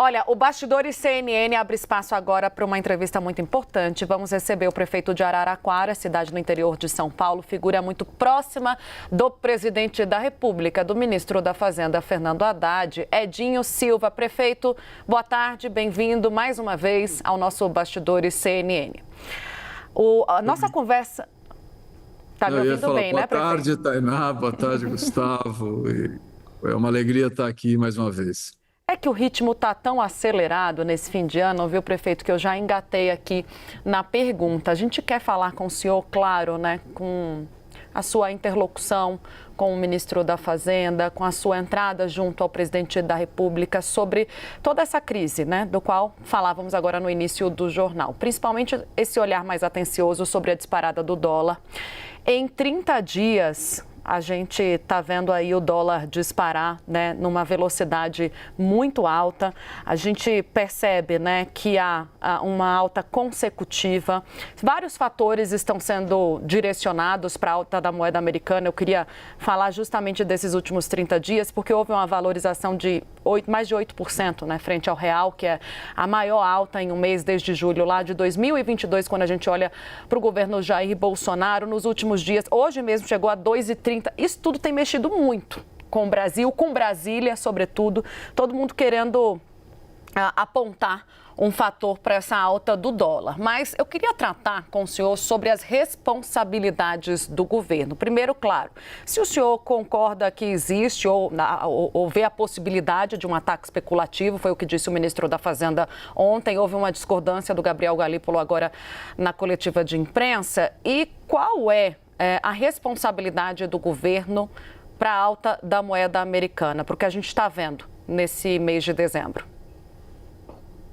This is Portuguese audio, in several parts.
Olha, o Bastidores CNN abre espaço agora para uma entrevista muito importante. Vamos receber o prefeito de Araraquara, cidade no interior de São Paulo, figura muito próxima do presidente da República, do ministro da Fazenda, Fernando Haddad, Edinho Silva. Prefeito, boa tarde, bem-vindo mais uma vez ao nosso Bastidores CNN. A nossa conversa... Está me ouvindo bem, né, prefeito? Boa tarde, Tainá, boa tarde, Gustavo. É uma alegria estar aqui mais uma vez. É que o ritmo está tão acelerado nesse fim de ano, viu, prefeito, que eu já engatei aqui na pergunta. A gente quer falar com o senhor, claro, né, com a sua interlocução com o ministro da Fazenda, com a sua entrada junto ao presidente da República sobre toda essa crise, né, do qual falávamos agora no início do jornal. Principalmente esse olhar mais atencioso sobre a disparada do dólar. Em 30 dias... a gente está vendo aí o dólar disparar, né, numa velocidade muito alta. A gente percebe, né, que há uma alta consecutiva. Vários fatores estão sendo direcionados para a alta da moeda americana. Eu queria falar justamente desses últimos 30 dias, porque houve uma valorização de mais de 8%, né, frente ao real, que é a maior alta em um mês desde julho lá de 2022, quando a gente olha para o governo Jair Bolsonaro. Nos últimos dias, hoje mesmo chegou a 2,30. Isso tudo tem mexido muito com o Brasil, com Brasília, sobretudo. Todo mundo querendo apontar um fator para essa alta do dólar. Mas eu queria tratar com o senhor sobre as responsabilidades do governo. Primeiro, claro, se o senhor concorda que existe ou vê a possibilidade de um ataque especulativo, foi o que disse o ministro da Fazenda ontem. Houve uma discordância do Gabriel Galípolo agora na coletiva de imprensa. E qual é a responsabilidade do governo para a alta da moeda americana, porque a gente está vendo nesse mês de dezembro?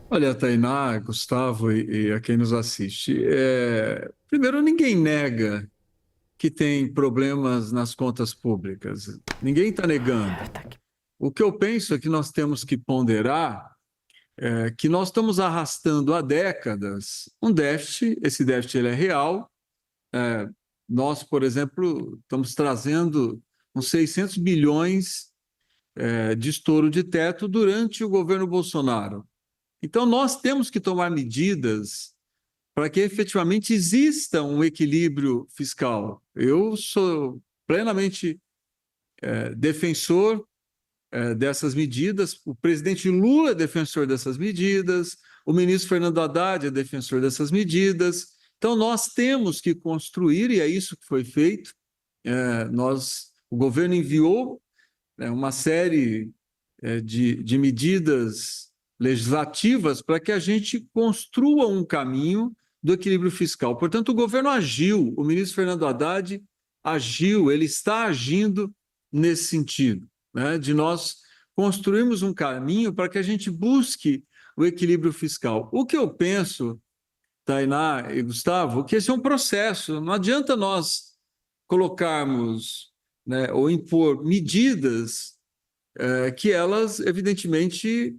Olha, Tainá, Gustavo e a quem nos assiste, primeiro, ninguém nega que tem problemas nas contas públicas. Ninguém está negando. O que eu penso é que nós temos que ponderar que nós estamos arrastando há décadas um déficit, esse déficit ele é real. Nós, por exemplo, estamos trazendo uns 600 bilhões de estouro de teto durante o governo Bolsonaro. Então, nós temos que tomar medidas para que efetivamente exista um equilíbrio fiscal. Eu sou plenamente defensor dessas medidas, o presidente Lula é defensor dessas medidas, o ministro Fernando Haddad é defensor dessas medidas. Então, nós temos que construir, e é isso que foi feito. O governo enviou uma série de medidas legislativas para que a gente construa um caminho do equilíbrio fiscal. Portanto, o governo agiu, o ministro Fernando Haddad agiu, ele está agindo nesse sentido, né, de nós construirmos um caminho para que a gente busque o equilíbrio fiscal. O que eu penso, Tainá e Gustavo, que esse é um processo. Não adianta nós colocarmos, né, ou impor medidas que elas, evidentemente,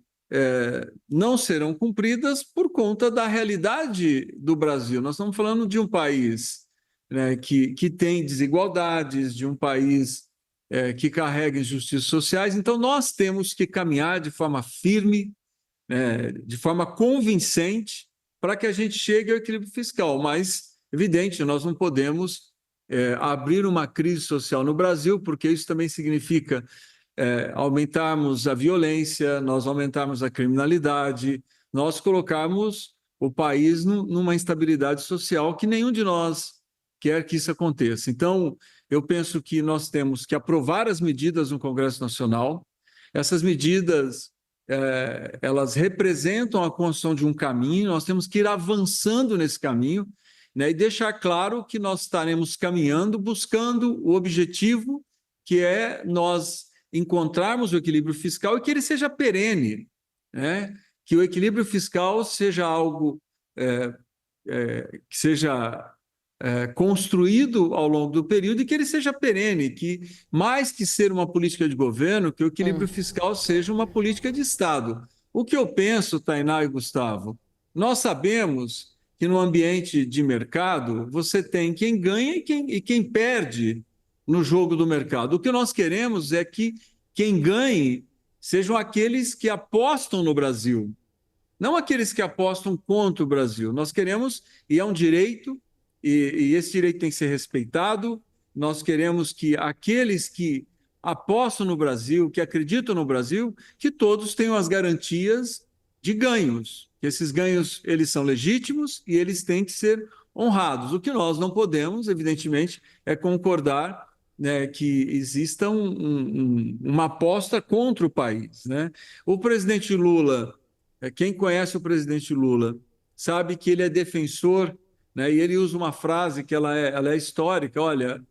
não serão cumpridas por conta da realidade do Brasil. Nós estamos falando de um país, né, que tem desigualdades, de um país que carrega injustiças sociais. Então, nós temos que caminhar de forma firme, de forma convincente, para que a gente chegue ao equilíbrio fiscal. Mas, evidente, nós não podemos abrir uma crise social no Brasil, porque isso também significa aumentarmos a violência, nós aumentarmos a criminalidade, nós colocarmos o país numa instabilidade social que nenhum de nós quer que isso aconteça. Então, eu penso que nós temos que aprovar as medidas no Congresso Nacional. Essas medidas elas representam a construção de um caminho, nós temos que ir avançando nesse caminho, né, e deixar claro que nós estaremos caminhando, buscando o objetivo, que é nós encontrarmos o equilíbrio fiscal e que ele seja perene, né, que o equilíbrio fiscal seja algo que seja construído ao longo do período e que ele seja perene, que mais que ser uma política de governo, que o equilíbrio fiscal seja uma política de Estado. O que eu penso, Tainá e Gustavo, nós sabemos que no ambiente de mercado você tem quem ganha e quem perde no jogo do mercado. O que nós queremos é que quem ganhe sejam aqueles que apostam no Brasil, não aqueles que apostam contra o Brasil. Nós queremos, e é um direito, e esse direito tem que ser respeitado, nós queremos que aqueles que apostam no Brasil, que acreditam no Brasil, que todos tenham as garantias de ganhos. Que esses ganhos, eles são legítimos e eles têm que ser honrados. O que nós não podemos, evidentemente, é concordar, né, que exista uma aposta contra o país, né? O presidente Lula, quem conhece o presidente Lula, sabe que ele é defensor, né, e ele usa uma frase que ela é histórica, olha,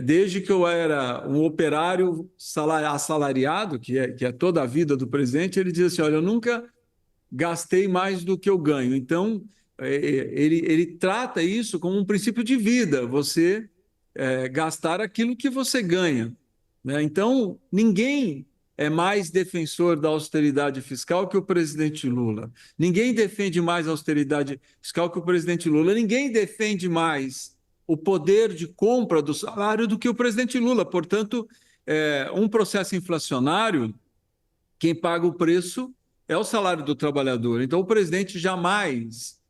desde que eu era um operário assalariado, que é toda a vida do presidente, ele diz assim, olha, eu nunca gastei mais do que eu ganho. Então, ele trata isso como um princípio de vida, você gastar aquilo que você ganha, né? Então, ninguém é mais defensor da austeridade fiscal que o presidente Lula. Ninguém defende mais a austeridade fiscal que o presidente Lula. Ninguém defende mais o poder de compra do salário do que o presidente Lula. Portanto, um processo inflacionário, quem paga o preço é o salário do trabalhador. Então, o presidente jamais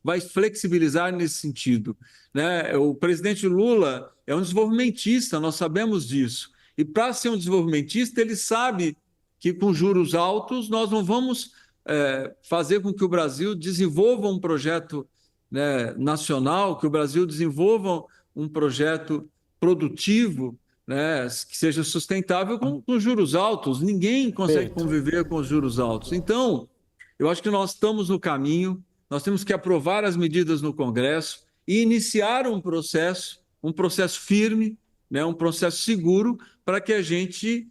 vai flexibilizar nesse sentido, né? O presidente Lula é um desenvolvimentista, nós sabemos disso. E para ser um desenvolvimentista, ele sabe que com juros altos nós não vamos fazer com que o Brasil desenvolva um projeto, né, nacional, que o Brasil desenvolva um projeto produtivo, né, que seja sustentável com juros altos. Ninguém consegue conviver com os juros altos. Então, eu acho que nós estamos no caminho, nós temos que aprovar as medidas no Congresso e iniciar um processo firme, né, um processo seguro, para que a gente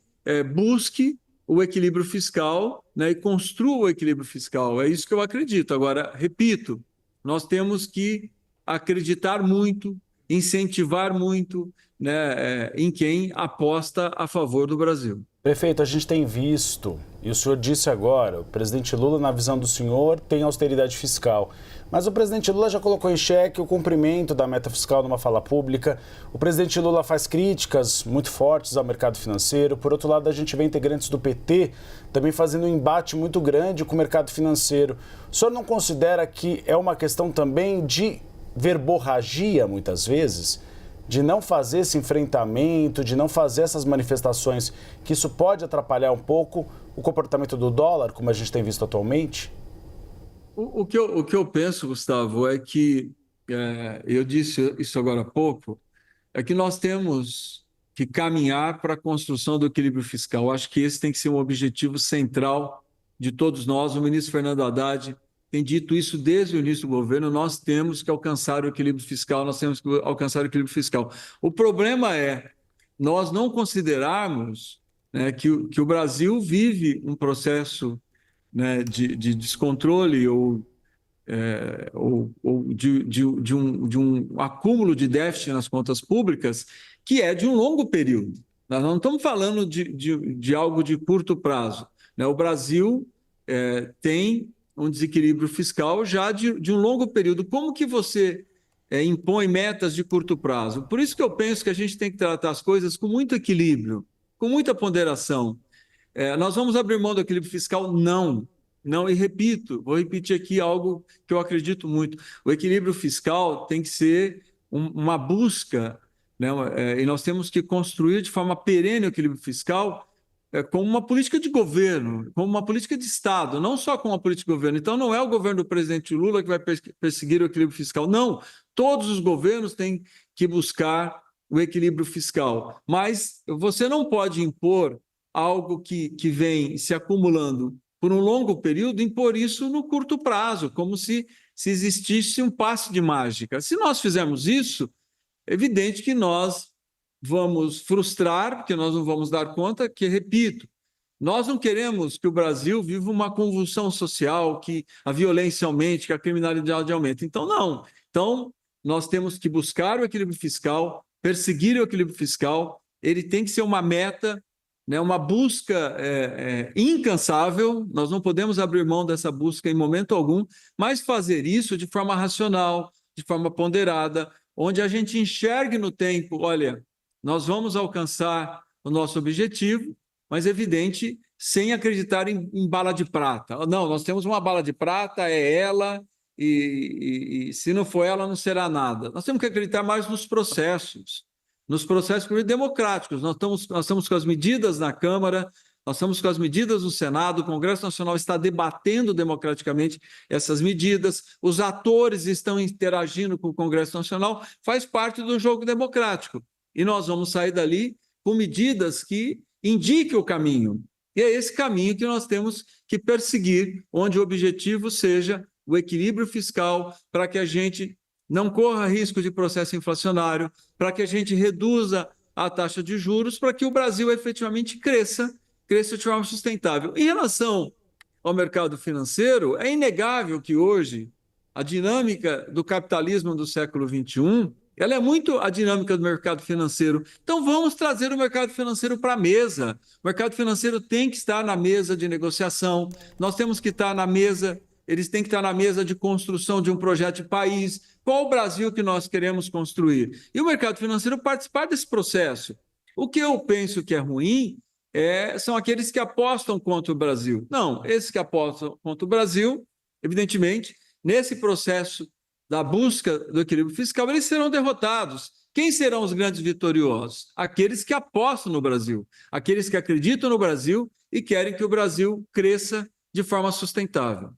busque o equilíbrio fiscal, né, e construa o equilíbrio fiscal. É isso que eu acredito. Agora, repito, nós temos que acreditar muito, incentivar muito, né, em quem aposta a favor do Brasil. Prefeito, a gente tem visto, e o senhor disse agora, o presidente Lula, na visão do senhor, tem austeridade fiscal. Mas o presidente Lula já colocou em xeque o cumprimento da meta fiscal numa fala pública. O presidente Lula faz críticas muito fortes ao mercado financeiro. Por outro lado, a gente vê integrantes do PT também fazendo um embate muito grande com o mercado financeiro. O senhor não considera que é uma questão também de verborragia, muitas vezes? De não fazer esse enfrentamento, de não fazer essas manifestações, que isso pode atrapalhar um pouco o comportamento do dólar, como a gente tem visto atualmente? O que eu penso, Gustavo, é que, eu disse isso agora há pouco, é que nós temos que caminhar para a construção do equilíbrio fiscal. Acho que esse tem que ser um objetivo central de todos nós. O ministro Fernando Haddad tem dito isso desde o início do governo, nós temos que alcançar o equilíbrio fiscal, nós temos que alcançar o equilíbrio fiscal. O problema é nós não considerarmos, né, que o Brasil vive um processo, né, de descontrole ou de um acúmulo de déficit nas contas públicas que é de um longo período. Nós não estamos falando de algo de curto prazo, né? O Brasil tem um desequilíbrio fiscal já de um longo período. Como que você impõe metas de curto prazo? Por isso que eu penso que a gente tem que tratar as coisas com muito equilíbrio, com muita ponderação. Nós vamos abrir mão do equilíbrio fiscal? Não. Não, e repito, vou repetir aqui algo que eu acredito muito. O equilíbrio fiscal tem que ser uma busca, né? E nós temos que construir de forma perene o equilíbrio fiscal como uma política de governo, como uma política de Estado, não só como uma política de governo. Então, não é o governo do presidente Lula que vai perseguir o equilíbrio fiscal, não. Todos os governos têm que buscar o equilíbrio fiscal. Mas você não pode impor algo que vem se acumulando por um longo período, impor isso no curto prazo, como se existisse um passe de mágica. Se nós fizermos isso, é evidente que nós vamos frustrar, porque nós não vamos dar conta, que, repito, nós não queremos que o Brasil viva uma convulsão social, que a violência aumente, que a criminalidade aumente. Então, não. Então, nós temos que buscar o equilíbrio fiscal, perseguir o equilíbrio fiscal, ele tem que ser uma meta, né, uma busca incansável, nós não podemos abrir mão dessa busca em momento algum, mas fazer isso de forma racional, de forma ponderada, onde a gente enxergue no tempo, olha, nós vamos alcançar o nosso objetivo, mas é evidente sem acreditar em bala de prata. Não, nós temos uma bala de prata, é ela, e se não for ela, não será nada. Nós temos que acreditar mais nos processos democráticos. Nós estamos com as medidas na Câmara, nós estamos com as medidas no Senado, o Congresso Nacional está debatendo democraticamente essas medidas, os atores estão interagindo com o Congresso Nacional, faz parte do jogo democrático. E nós vamos sair dali com medidas que indiquem o caminho. E é esse caminho que nós temos que perseguir, onde o objetivo seja o equilíbrio fiscal, para que a gente não corra risco de processo inflacionário, para que a gente reduza a taxa de juros, para que o Brasil efetivamente cresça de forma sustentável. Em relação ao mercado financeiro, é inegável que hoje a dinâmica do capitalismo do século XXI, ela é muito a dinâmica do mercado financeiro. Então, vamos trazer o mercado financeiro para a mesa. O mercado financeiro tem que estar na mesa de negociação, nós temos que estar na mesa, eles têm que estar na mesa de construção de um projeto de país. Qual o Brasil que nós queremos construir? E o mercado financeiro participar desse processo. O que eu penso que é ruim são aqueles que apostam contra o Brasil. Não, esses que apostam contra o Brasil, evidentemente, nesse processo da busca do equilíbrio fiscal, eles serão derrotados. Quem serão os grandes vitoriosos? Aqueles que apostam no Brasil, aqueles que acreditam no Brasil e querem que o Brasil cresça de forma sustentável.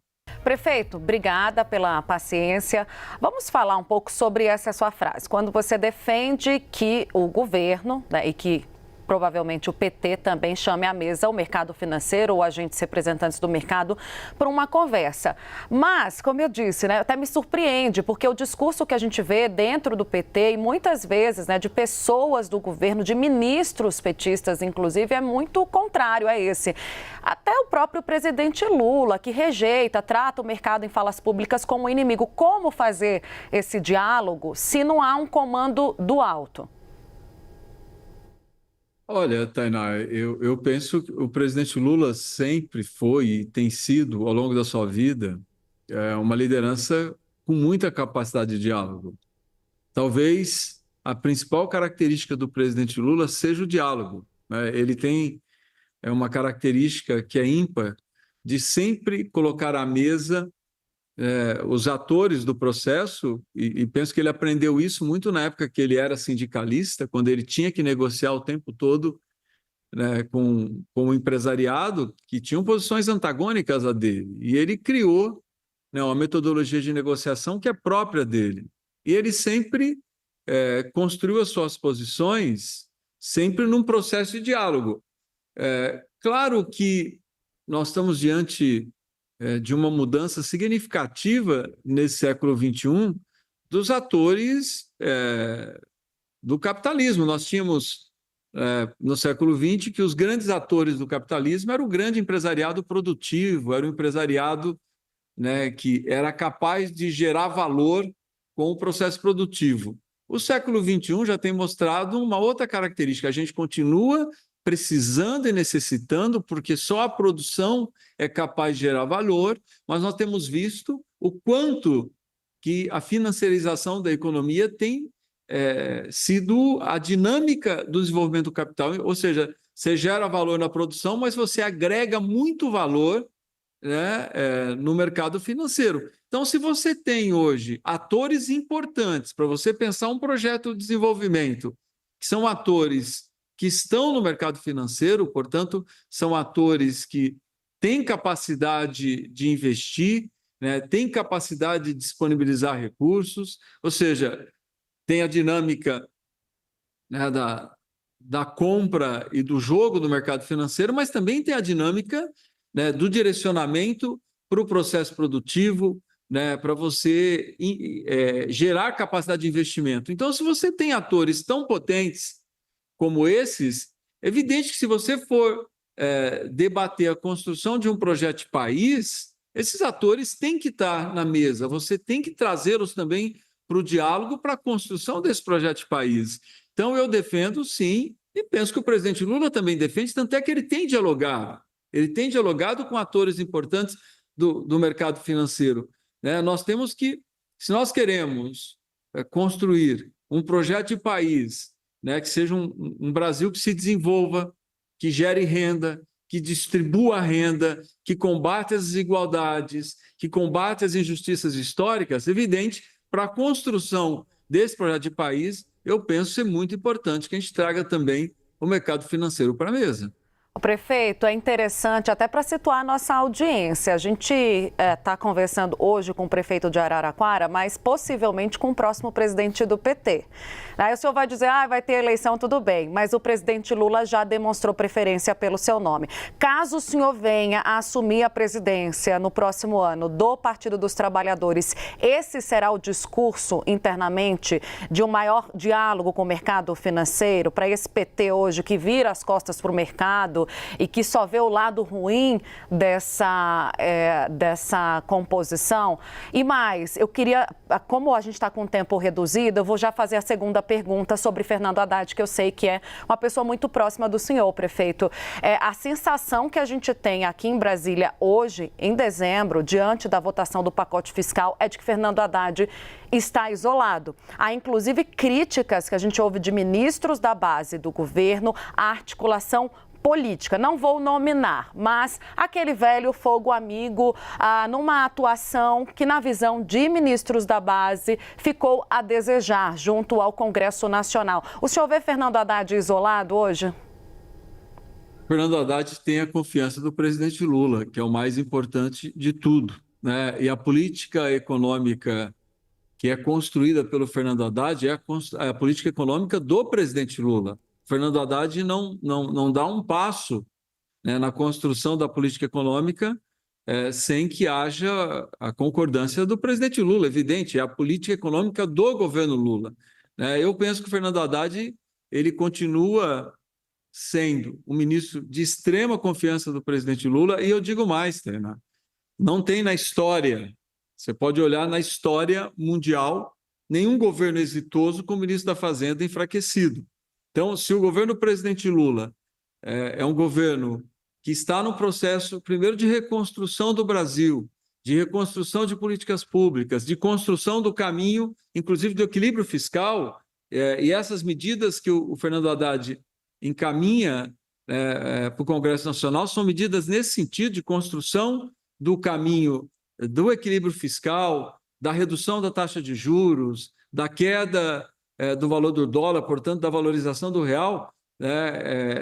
Prefeito, obrigada pela paciência. Vamos falar um pouco sobre essa sua frase. Quando você defende que o governo, né, e que provavelmente o PT também chame à mesa o mercado financeiro ou agentes representantes do mercado para uma conversa. Mas, como eu disse, né, até me surpreende, porque o discurso que a gente vê dentro do PT e muitas vezes, né, de pessoas do governo, de ministros petistas, inclusive, é muito contrário a esse. Até o próprio presidente Lula, que rejeita, trata o mercado em falas públicas como inimigo. Como fazer esse diálogo se não há um comando do alto? Olha, Tainá, eu penso que o presidente Lula sempre foi e tem sido, ao longo da sua vida, uma liderança com muita capacidade de diálogo. Talvez a principal característica do presidente Lula seja o diálogo, né? Ele tem uma característica que é ímpar de sempre colocar à mesa os atores do processo, e penso que ele aprendeu isso muito na época que ele era sindicalista, quando ele tinha que negociar o tempo todo, né, com o empresariado, que tinham posições antagônicas a dele. E ele criou, né, uma metodologia de negociação que é própria dele. E ele sempre construiu as suas posições sempre num processo de diálogo. Claro que nós estamos diante de uma mudança significativa nesse século XXI dos atores do capitalismo. Nós tínhamos, no século XX, que os grandes atores do capitalismo eram o grande empresariado produtivo, era o empresariado, né, que era capaz de gerar valor com o processo produtivo. O século XXI já tem mostrado uma outra característica. A gente continua precisando e necessitando, porque só a produção é capaz de gerar valor, mas nós temos visto o quanto que a financiarização da economia tem sido a dinâmica do desenvolvimento do capital, ou seja, você gera valor na produção, mas você agrega muito valor, né, no mercado financeiro. Então, se você tem hoje atores importantes para você pensar um projeto de desenvolvimento, que são atores que estão no mercado financeiro, portanto, são atores que têm capacidade de investir, né, têm capacidade de disponibilizar recursos, ou seja, tem a dinâmica, né, da compra e do jogo do mercado financeiro, mas também tem a dinâmica, né, do direcionamento para o processo produtivo, né, para você gerar capacidade de investimento. Então, se você tem atores tão potentes como esses, é evidente que se você for debater a construção de um projeto de país, esses atores têm que estar na mesa, você tem que trazê-los também para o diálogo, para a construção desse projeto de país. Então, eu defendo, sim, e penso que o presidente Lula também defende, tanto é que ele tem dialogado com atores importantes do mercado financeiro, né? Nós temos que, se nós queremos construir um projeto de país, né, que seja um Brasil que se desenvolva, que gere renda, que distribua a renda, que combate as desigualdades, que combate as injustiças históricas, evidente, para a construção desse projeto de país, eu penso ser muito importante que a gente traga também o mercado financeiro para a mesa. O prefeito, é interessante até para situar a nossa audiência. A gente está conversando hoje com o prefeito de Araraquara, mas possivelmente com o próximo presidente do PT. Aí o senhor vai dizer, vai ter eleição, tudo bem, mas o presidente Lula já demonstrou preferência pelo seu nome. Caso o senhor venha a assumir a presidência no próximo ano do Partido dos Trabalhadores, esse será o discurso internamente de um maior diálogo com o mercado financeiro para esse PT hoje que vira as costas para o mercado e que só vê o lado ruim dessa composição? E mais, eu queria, como a gente está com o tempo reduzido, eu vou já fazer a segunda pergunta sobre Fernando Haddad, que eu sei que é uma pessoa muito próxima do senhor, prefeito. A sensação que a gente tem aqui em Brasília hoje, em dezembro, diante da votação do pacote fiscal, é de que Fernando Haddad está isolado. Há, inclusive, críticas que a gente ouve de ministros da base do governo à articulação política. Não vou nominar, mas aquele velho fogo amigo numa atuação que, na visão de ministros da base, ficou a desejar junto ao Congresso Nacional. O senhor vê Fernando Haddad isolado hoje? Fernando Haddad tem a confiança do presidente Lula, que é o mais importante de tudo, né? E a política econômica que é construída pelo Fernando Haddad é a política econômica do presidente Lula. Fernando Haddad não dá um passo, né, na construção da política econômica sem que haja a concordância do presidente Lula, evidente, é a política econômica do governo Lula. Eu penso que o Fernando Haddad ele continua sendo um ministro de extrema confiança do presidente Lula, e eu digo mais, Tainá, não tem na história, você pode olhar na história mundial, nenhum governo exitoso com o ministro da Fazenda enfraquecido. Então, se o governo do presidente Lula é um governo que está no processo, primeiro, de reconstrução do Brasil, de reconstrução de políticas públicas, de construção do caminho, inclusive do equilíbrio fiscal, e essas medidas que o Fernando Haddad encaminha para o Congresso Nacional são medidas nesse sentido de construção do caminho do equilíbrio fiscal, da redução da taxa de juros, da queda do valor do dólar, portanto, da valorização do real.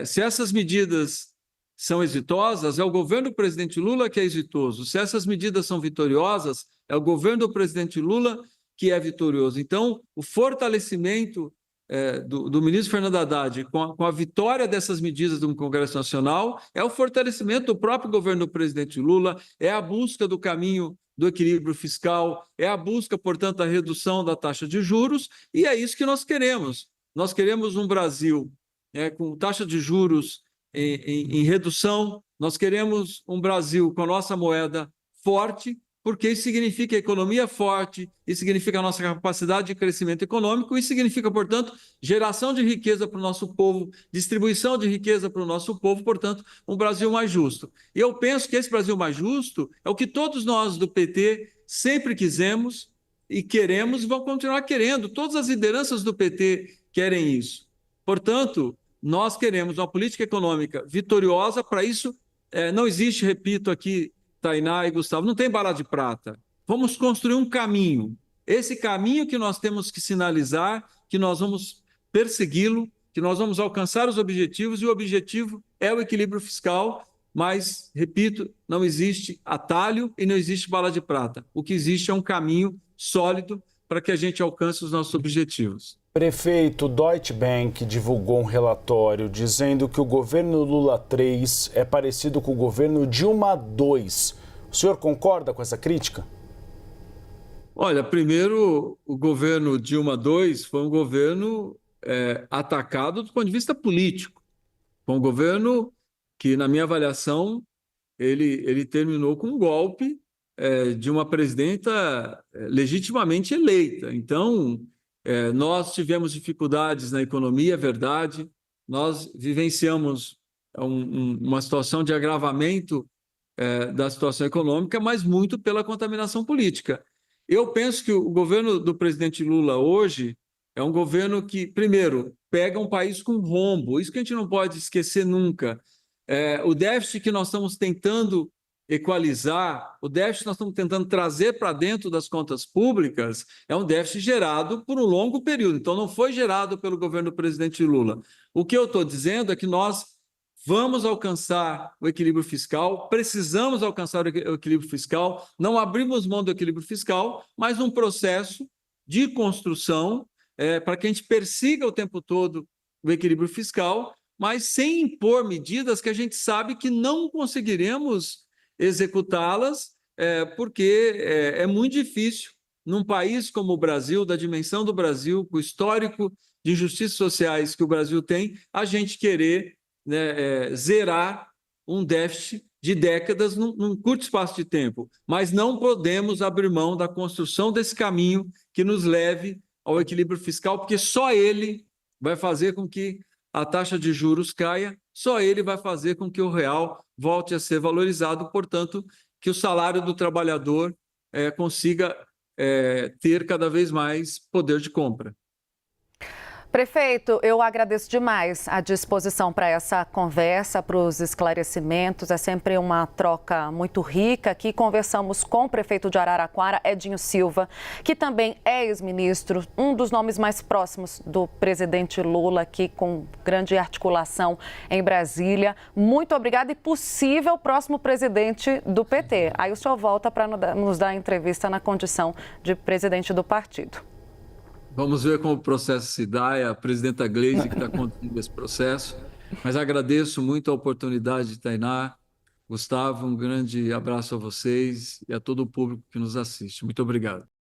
Se essas medidas são exitosas, é o governo do presidente Lula que é exitoso. Se essas medidas são vitoriosas, é o governo do presidente Lula que é vitorioso. Então, o fortalecimento do ministro Fernando Haddad com a vitória dessas medidas do Congresso Nacional é o fortalecimento do próprio governo do presidente Lula, é a busca do caminho do equilíbrio fiscal, é a busca, portanto, da redução da taxa de juros, e é isso que nós queremos. Nós queremos um Brasil com taxa de juros em redução, nós queremos um Brasil com a nossa moeda forte, porque isso significa economia forte, isso significa a nossa capacidade de crescimento econômico, isso significa, portanto, geração de riqueza para o nosso povo, distribuição de riqueza para o nosso povo, portanto, um Brasil mais justo. E eu penso que esse Brasil mais justo é o que todos nós do PT sempre quisemos e queremos e vão continuar querendo. Todas as lideranças do PT querem isso. Portanto, nós queremos uma política econômica vitoriosa. Para isso, não existe, repito aqui, Tainá e Gustavo, não tem bala de prata. Vamos construir um caminho. Esse caminho que nós temos que sinalizar, que nós vamos persegui-lo, que nós vamos alcançar os objetivos, e o objetivo é o equilíbrio fiscal, mas, repito, não existe atalho e não existe bala de prata. O que existe é um caminho sólido para que a gente alcance os nossos objetivos. Prefeito, Deutsche Bank divulgou um relatório dizendo que o governo Lula III é parecido com o governo Dilma II. O senhor concorda com essa crítica? Olha, primeiro, o governo Dilma II foi um governo atacado do ponto de vista político. Foi um governo que, na minha avaliação, ele terminou com um golpe de uma presidenta legitimamente eleita. Então, nós tivemos dificuldades na economia, é verdade, nós vivenciamos uma situação de agravamento da situação econômica, mas muito pela contaminação política. Eu penso que o governo do presidente Lula hoje é um governo que, primeiro, pega um país com rombo, isso que a gente não pode esquecer nunca. O déficit que nós estamos tentando equalizar, o déficit que nós estamos tentando trazer para dentro das contas públicas é um déficit gerado por um longo período. Então, não foi gerado pelo governo do presidente Lula. O que eu estou dizendo é que nós vamos alcançar o equilíbrio fiscal, precisamos alcançar o equilíbrio fiscal, não abrimos mão do equilíbrio fiscal, mas um processo de construção para que a gente persiga o tempo todo o equilíbrio fiscal, mas sem impor medidas que a gente sabe que não conseguiremos executá-las, porque é muito difícil, num país como o Brasil, da dimensão do Brasil, com o histórico de injustiças sociais que o Brasil tem, a gente querer, né, zerar um déficit de décadas num curto espaço de tempo. Mas não podemos abrir mão da construção desse caminho que nos leve ao equilíbrio fiscal, porque só ele vai fazer com que a taxa de juros caia, só ele vai fazer com que o real volte a ser valorizado, portanto, que o salário do trabalhador consiga ter cada vez mais poder de compra. Prefeito, eu agradeço demais a disposição para essa conversa, para os esclarecimentos. É sempre uma troca muito rica. Aqui conversamos com o prefeito de Araraquara, Edinho Silva, que também é ex-ministro, um dos nomes mais próximos do presidente Lula, aqui com grande articulação em Brasília. Muito obrigada e possível próximo presidente do PT. Aí o senhor volta para nos dar entrevista na condição de presidente do partido. Vamos ver como o processo se dá, é a presidenta Gleisi que está conduzindo esse processo, mas agradeço muito a oportunidade, Tainá, Gustavo, um grande abraço a vocês e a todo o público que nos assiste. Muito obrigado.